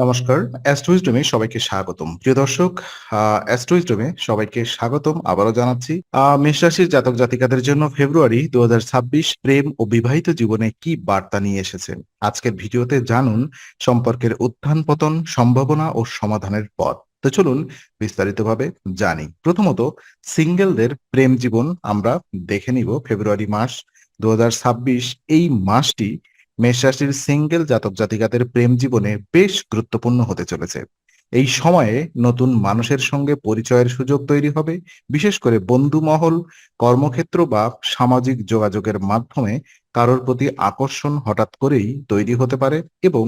নমস্কার। অ্যাস্ট্রোইজডমে সবাইকে স্বাগতম। প্রিয় দর্শক, অ্যাস্ট্রোইজডমে সবাইকে স্বাগতম আবারও জানাচ্ছি। মেষ রাশির জাতক জাতিকাদের জন্য ফেব্রুয়ারি ২০২৬ প্রেম ও বিবাহিত জীবনে কি বার্তা নিয়ে এসেছে? আজকের ভিডিওতে জানুন সম্পর্কের উত্থান-পতন, সম্ভাবনা ও সমাধানের পথ। তো চলুন বিস্তারিতভাবে জানি। প্রথমত সিঙ্গেলদের প্রেম জীবন আমরা দেখে নিব। ফেব্রুয়ারি মাস ২০২৬ এই মাসটি মেষ রাশির সিঙ্গেল জাতক জাতিকাদের প্রেম জীবনে বেশ গুরুত্বপূর্ণ হতে চলেছে। এই সময়ে নতুন মানুষের সঙ্গে পরিচয়ের সুযোগ তৈরি হবে, বিশেষ করে বন্ধু মহল, কর্মক্ষেত্র বা সামাজিক যোগাযোগের মাধ্যমে কারোর প্রতি আকর্ষণ হঠাৎ করেই তৈরি হতে পারে এবং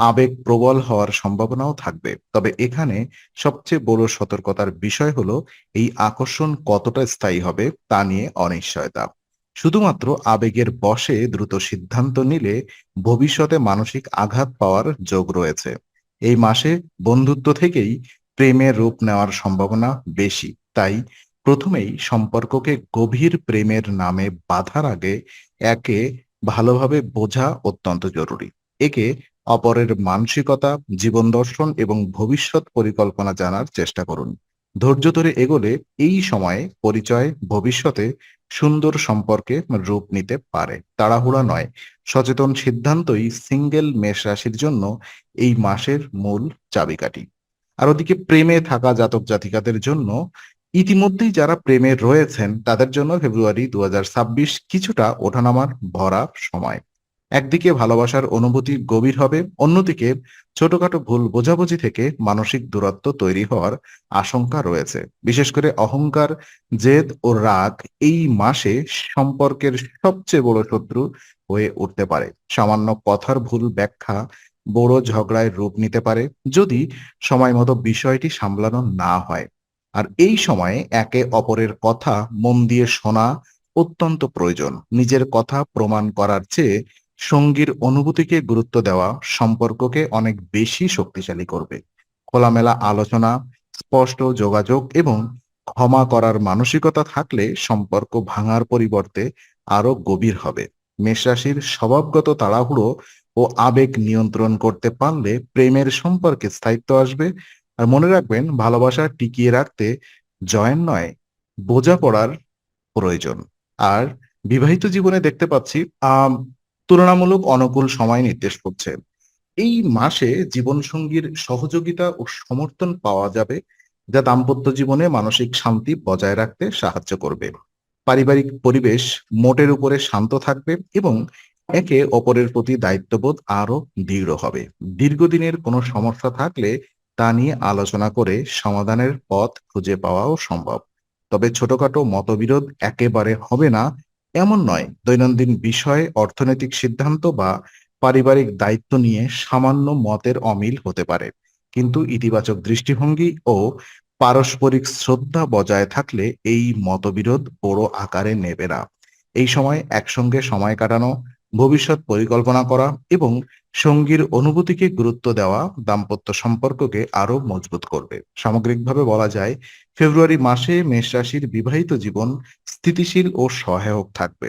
আবেগ প্রবল হওয়ার সম্ভাবনাও থাকবে। তবে এখানে সবচেয়ে বড় সতর্কতার বিষয় হলো এই আকর্ষণ কতটা স্থায়ী হবে তা নিয়ে অনিশ্চয়তা। শুধুমাত্র আবেগের বশে দ্রুত সিদ্ধান্ত নিলে ভবিষ্যতে মানসিক আঘাত পাওয়ার যোগ রয়েছে। এই মাসে বন্ধুত্ব থেকেই প্রেমের রূপ নেওয়ার সম্ভাবনা বেশি। তাই প্রথমেই সম্পর্ককে গভীর প্রেমের নামে বাঁধার আগে একে ভালোভাবে বোঝা অত্যন্ত জরুরি। একে অপরের মানসিকতা, জীবন দর্শন এবং ভবিষ্যৎ পরিকল্পনা জানার চেষ্টা করুন। ধৈর্য ধরে এগোলে এই সময়ে পরিচয় ভবিষ্যতে সুন্দর সম্পর্কে রূপ নিতে পারে। তাড়াহুড়া নয়, সচেতন সিদ্ধান্তই সিঙ্গেল মেষ রাশির জন্য এই মাসের মূল চাবিকাঠি। আর ওদিকে প্রেমে থাকা জাতক জাতিকাদের জন্য ইতিমধ্যেই যারা প্রেমে রয়েছেন তাদের জন্য ফেব্রুয়ারি ২০২৬ কিছুটা ওঠানামার ভরা সময়। একদিকে ভালোবাসার অনুভূতি গভীর হবে, অন্যদিকে ছোটখাটো ভুল বোঝাবুঝি থেকে মানসিক দূরত্ব তৈরি হওয়ার আশঙ্কা রয়েছে। বিশেষ করে অহংকার, জেদ ও রাগ এই মাসে সম্পর্কের সবচেয়ে বড় শত্রু হয়ে উঠতে পারে। সামান্য কথার ভুল ব্যাখ্যা বড় ঝগড়ায় রূপ নিতে পারে যদি সময় মতো বিষয়টি সামলানো না হয়। আর এই সময়ে একে অপরের কথা মন দিয়ে শোনা অত্যন্ত প্রয়োজন। নিজের কথা প্রমাণ করার চেয়ে সঙ্গীর অনুভূতিকে গুরুত্ব দেওয়া সম্পর্ককে অনেক বেশি শক্তিশালী করবে। খোলামেলা আলোচনা, স্পষ্ট যোগাযোগ এবং ক্ষমা করার মানসিকতা থাকলে সম্পর্ক ভাঙার পরিবর্তে আরো গভীর হবে। মেষ রাশির স্বভাবগত তাড়াহুড়ো ও আবেগ নিয়ন্ত্রণ করতে পারলে প্রেমের সম্পর্কে স্থায়িত্ব আসবে। আর মনে রাখবেন, ভালোবাসা টিকিয়ে রাখতে জয়েন নয়, বোঝাপড়ার প্রয়োজন। আর বিবাহিত জীবনে দেখতে পাচ্ছি আম তুলনামূলক অনুকূল সময় নির্দেশ করছে। এই মাসে জীবনসঙ্গীর সহযোগিতা ও সমর্থন পাওয়া যাবে, যা দাম্পত্য জীবনে মানসিক শান্তি বজায় রাখতে সাহায্য করবে। পারিবারিক পরিবেশ মোটের উপরে শান্ত থাকবে এবং একে অপরের প্রতি দায়িত্ববোধ আরো দৃঢ় হবে। দীর্ঘদিনের কোনো সমস্যা থাকলে তা নিয়ে আলোচনা করে সমাধানের পথ খুঁজে পাওয়াও সম্ভব। তবে ছোটখাটো মতবিরোধ একেবারে হবে না এমন নয়। দৈনন্দিন বিষয়, অর্থনৈতিক সিদ্ধান্ত বা পারিবারিক দায়িত্ব নিয়ে সামান্য মতের অমিল হতে পারে, কিন্তু ইতিবাচক দৃষ্টিভঙ্গি ও পারস্পরিক শ্রদ্ধা বজায় থাকলে এই মতবিরোধ বড় আকারে নেবে না। এই সময় একসঙ্গে সময় কাটানো, ভবিষ্যৎ পরিকল্পনা করা এবং সঙ্গীর অনুভূতিকে গুরুত্ব দেওয়া দাম্পত্য সম্পর্ককে আরো মজবুত করবে। সামগ্রিকভাবে বলা যায়, ফেব্রুয়ারি মাসে মেষ রাশির বিবাহিত জীবন স্থিতিশীল ও সহায়ক থাকবে।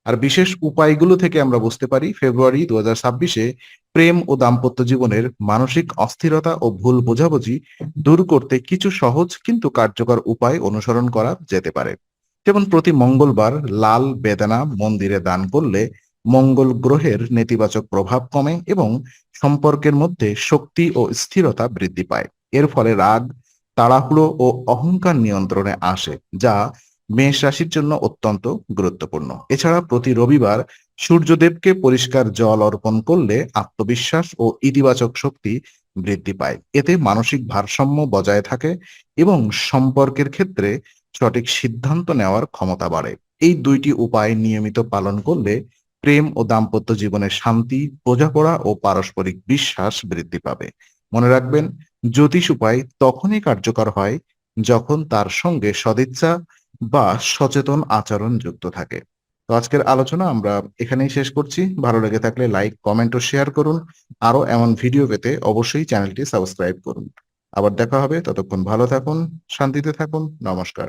আর বিশেষ উপায়গুলো থেকে আমরা বুঝতে পারি ফেব্রুয়ারি ২০২৬-এ প্রেম ও দাম্পত্য জীবনের মানসিক অস্থিরতা ও ভুল বোঝাবুঝি দূর করতে কিছু সহজ কিন্তু কার্যকর উপায় অনুসরণ করা যেতে পারে। যেমন প্রতি মঙ্গলবার লাল বেদানা মন্দিরে দান করলে মঙ্গল গ্রহের নেতিবাচক প্রভাব কমে এবং সম্পর্কের মধ্যে শক্তি ও স্থিরতা বৃদ্ধি পায়। এর ফলে রাগ, তাড়াহুড়ো ও অহংকার নিয়ন্ত্রণে আসে, যা মেষ রাশির জন্য অত্যন্ত গুরুত্বপূর্ণ। এছাড়া প্রতি রবিবার সূর্যদেবকে পরিষ্কার জল অর্পণ করলে আত্মবিশ্বাস ও ইতিবাচক শক্তি বৃদ্ধি পায়। এতে মানসিক ভারসাম্য বজায় থাকে এবং সম্পর্কের ক্ষেত্রে সঠিক সিদ্ধান্ত নেওয়ার ক্ষমতা বাড়ে। এই দুইটি উপায় নিয়মিত পালন করলে প্রেম ও দাম্পত্য জীবনে শান্তি, বোঝাপড়া ও পারস্পরিক বিশ্বাস বৃদ্ধি পাবে। মনে রাখবেন, জ্যোতিষ উপায় তখনই কার্যকর হয় যখন তার সঙ্গে সদিচ্ছা বা সচেতন আচরণ যুক্ত থাকে। তো আজকের আলোচনা আমরা এখানেই শেষ করছি। ভালো লেগে থাকলে লাইক, কমেন্ট ও শেয়ার করুন। আরো এমন ভিডিও পেতে অবশ্যই চ্যানেলটি সাবস্ক্রাইব করুন। আবার দেখা হবে, ততক্ষণ ভালো থাকুন, শান্তিতে থাকুন। নমস্কার।